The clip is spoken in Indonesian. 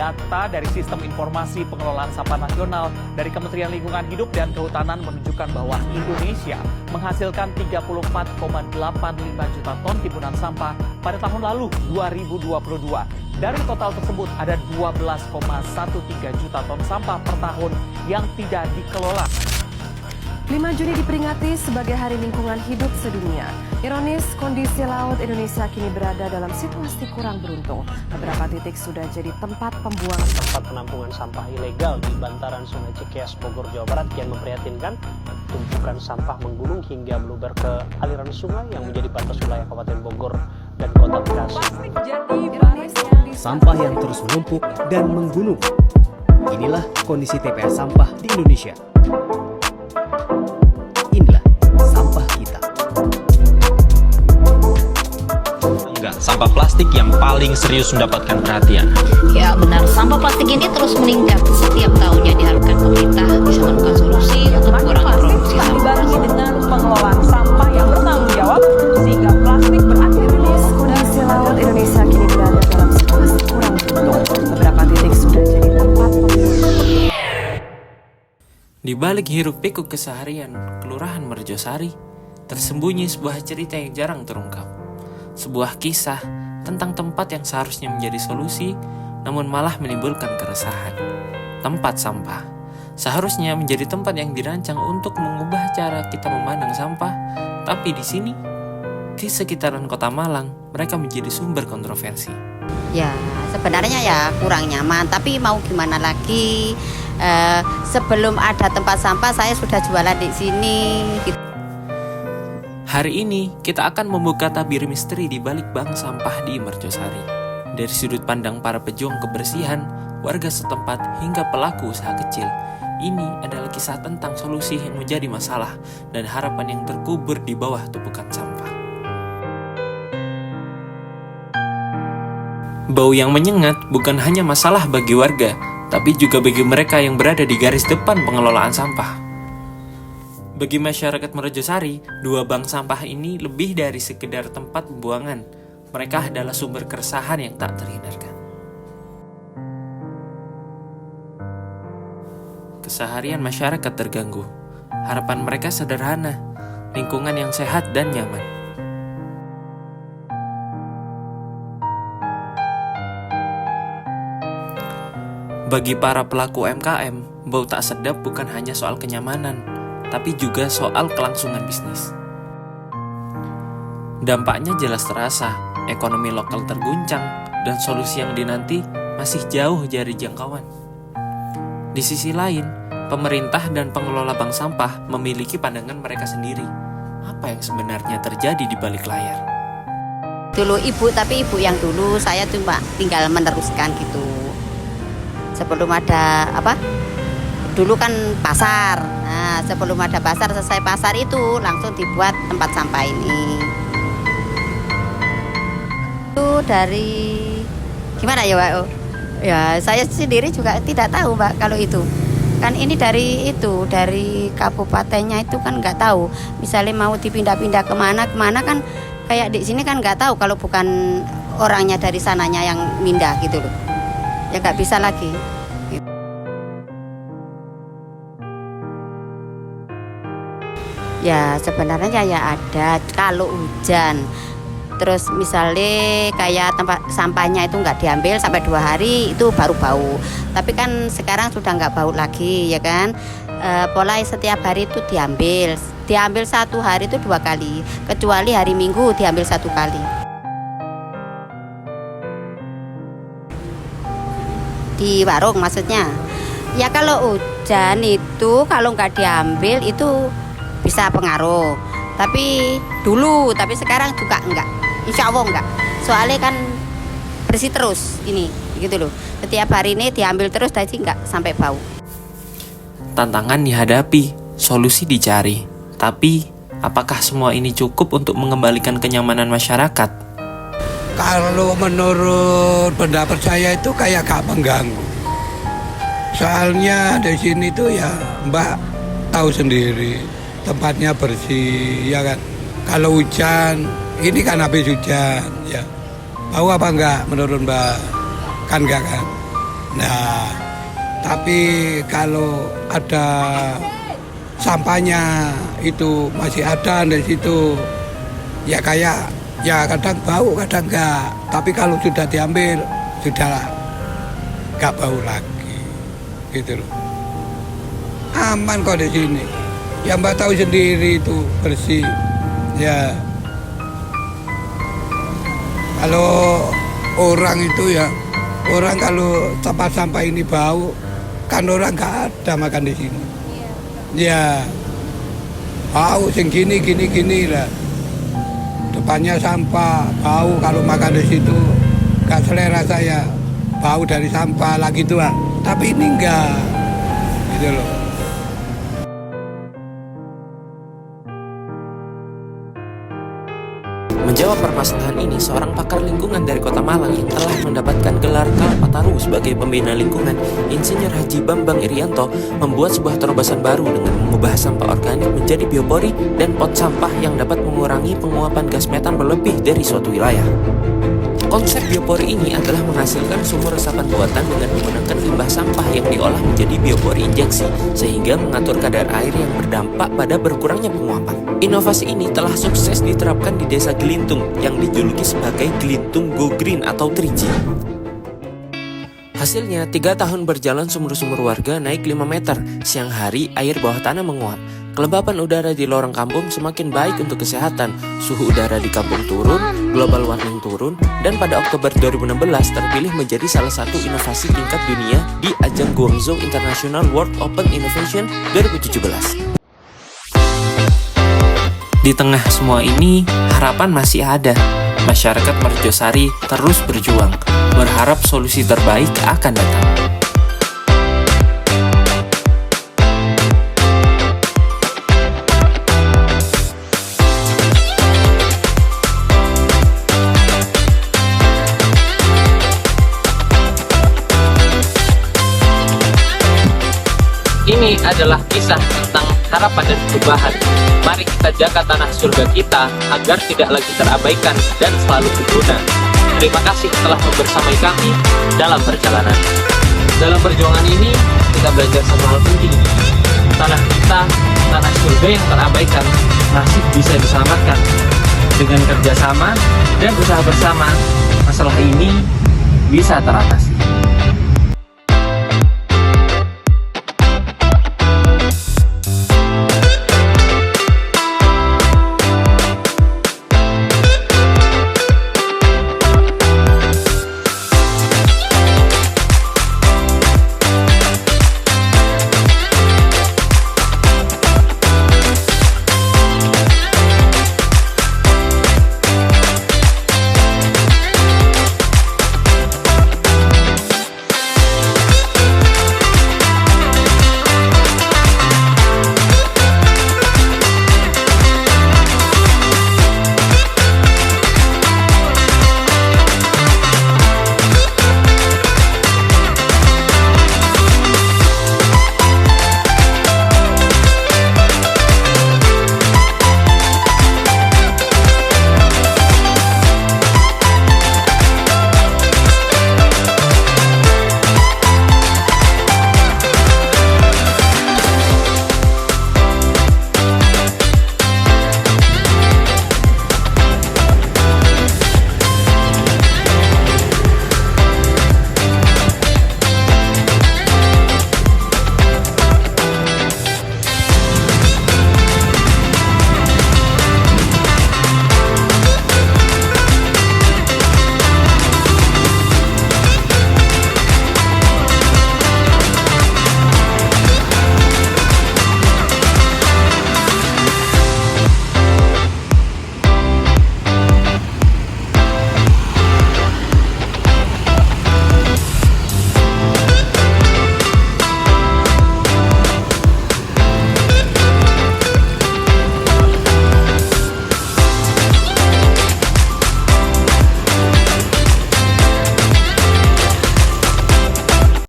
Data dari Sistem Informasi Pengelolaan Sampah Nasional dari Kementerian Lingkungan Hidup dan Kehutanan menunjukkan bahwa Indonesia menghasilkan 34,85 juta ton timbunan sampah pada tahun lalu 2022. Dari total tersebut ada 12,13 juta ton sampah per tahun yang tidak dikelola. 5 Juni diperingati sebagai Hari Lingkungan Hidup Sedunia. Ironis, kondisi laut Indonesia kini berada dalam situasi kurang beruntung. Beberapa titik sudah jadi tempat pembuangan. Tempat penampungan sampah ilegal di bantaran Sungai Cikeas, Bogor, Jawa Barat kian memprihatinkan. Tumpukan sampah menggunung hingga meluber ke aliran sungai yang menjadi batas wilayah Kabupaten Bogor dan Kota Bekasi. Sampah yang terus menumpuk dan menggunung. Inilah kondisi TPA sampah di Indonesia. Inilah sampah kita. Sampah plastik yang paling serius mendapatkan perhatian. Ya benar, sampah plastik ini terus meningkat setiap tahunnya. Diharapkan pemerintah bisa menemukan solusi untuk mengurangi produksi sampah. Dibarengi dengan pengelolaan sampah yang bertanggung jawab sehingga plastik berakhir. Kondisi laut Indonesia kini berada dalam situasi kurang beruntung. Beberapa titik sudah jadi tempat pembuangan. Di balik hiruk pikuk keseharian Kelurahan Merjosari, tersembunyi sebuah cerita yang jarang terungkap. Sebuah kisah tentang tempat yang seharusnya menjadi solusi, namun malah menimbulkan keresahan. Tempat sampah seharusnya menjadi tempat yang dirancang untuk mengubah cara kita memandang sampah, tapi di sini, di sekitaran Kota Malang, mereka menjadi sumber kontroversi. Ya sebenarnya ya kurang nyaman, tapi mau gimana lagi? Sebelum ada tempat sampah saya sudah jualan di sini. Hari ini kita akan membuka tabir misteri di balik bank sampah di Merjosari. Dari sudut pandang para pejuang kebersihan, warga setempat hingga pelaku usaha kecil. Ini adalah kisah tentang solusi yang menjadi masalah dan harapan yang terkubur di bawah tumpukan sampah. Bau yang menyengat bukan hanya masalah bagi warga, tapi juga bagi mereka yang berada di garis depan pengelolaan sampah. Bagi masyarakat Merjosari, dua bank sampah ini lebih dari sekedar tempat pembuangan. Mereka adalah sumber keresahan yang tak terhindarkan. Keseharian masyarakat terganggu. Harapan mereka sederhana, lingkungan yang sehat dan nyaman. Bagi para pelaku UMKM, bau tak sedap bukan hanya soal kenyamanan, tapi juga soal kelangsungan bisnis. Dampaknya jelas terasa, ekonomi lokal terguncang, dan solusi yang dinanti masih jauh dari jangkauan. Di sisi lain, pemerintah dan pengelola bank sampah memiliki pandangan mereka sendiri. Apa yang sebenarnya terjadi di balik layar? Dulu ibu, tapi ibu yang dulu saya cuma tinggal meneruskan gitu. Sebelum ada dulu kan pasar. Nah, sebelum ada pasar, selesai pasar itu langsung dibuat tempat sampah ini. Itu dari gimana ya, Mbak? Ya, saya sendiri juga tidak tahu, Mbak, kalau itu. Kan ini dari kabupatennya itu kan nggak tahu. Misalnya mau dipindah-pindah kemana kan kayak di sini kan nggak tahu kalau bukan orangnya dari sananya yang pindah gitu loh. Ya nggak bisa lagi. Ya sebenarnya ya ada kalau hujan. Terus misalnya kayak tempat sampahnya itu nggak diambil sampai 2 hari itu baru bau. Tapi kan sekarang sudah nggak bau lagi ya kan. Pola setiap hari itu diambil 1 hari itu 2 kali. Kecuali hari Minggu diambil 1 kali. Di warung maksudnya. Ya kalau hujan itu kalau nggak diambil itu bisa pengaruh. Tapi sekarang juga enggak. Insya Allah enggak. Soalnya kan bersih terus ini, gitu loh. Setiap hari ini diambil terus jadi enggak sampai bau. Tantangan dihadapi, solusi dicari. Tapi, apakah semua ini cukup untuk mengembalikan kenyamanan masyarakat? Kalau menurut pendapat saya itu kayak gak mengganggu. Soalnya di sini tuh ya Mbak tahu sendiri tempatnya bersih ya kan. Kalau hujan ini kan habis hujan ya. Bau apa enggak menurut Mbak? Kan enggak kan. Nah, tapi kalau ada sampahnya itu masih ada di situ, ya kayak ya kadang bau, kadang enggak. Tapi kalau sudah diambil, sudah enggak bau lagi, gitu loh. Aman kok di sini. Ya Mbak tahu sendiri itu bersih. Ya. Kalau orang itu ya, orang kalau sampah-sampah ini bau, kan orang nggak ada makan di sini. Ya, bau gini lah. Depannya sampah, bau kalau makan di situ, nggak selera saya. Bau dari sampah lagi tua. Tapi ini enggak, gitu loh. Menjawab permasalahan ini, seorang pakar lingkungan dari Kota Malang yang telah mendapatkan gelar Kalpataru sebagai pembina lingkungan, Insinyur Haji Bambang Irianto, membuat sebuah terobosan baru dengan mengubah sampah organik menjadi biopori dan pot sampah yang dapat mengurangi penguapan gas metan berlebih dari suatu wilayah. Konsep biopori ini adalah menghasilkan sumur resapan buatan dengan menggunakan limbah sampah yang diolah menjadi biopori injeksi, sehingga mengatur kadar air yang berdampak pada berkurangnya penguapan. Inovasi ini telah sukses diterapkan di Desa Gelintung yang dijuluki sebagai Gelintung Go Green atau 3G. Hasilnya, 3 tahun berjalan sumur-sumur warga naik 5 meter, siang hari air bawah tanah menguap. Kelembapan udara di lorong kampung semakin baik untuk kesehatan, suhu udara di kampung turun, global warming turun, dan pada Oktober 2016 terpilih menjadi salah satu inovasi tingkat dunia di ajang Guangzhou International World Open Innovation 2017. Di tengah semua ini, harapan masih ada. Masyarakat Merjosari terus berjuang, berharap solusi terbaik akan datang. Ini adalah kisah tentang harapan dan perubahan. Mari kita jaga tanah surga kita agar tidak lagi terabaikan dan selalu berguna. Terima kasih telah membersamai kami dalam perjalanan. Dalam perjuangan ini, kita belajar satu hal penting. Tanah kita, tanah surga yang terabaikan, masih bisa diselamatkan. Dengan kerjasama dan usaha bersama, masalah ini bisa teratasi.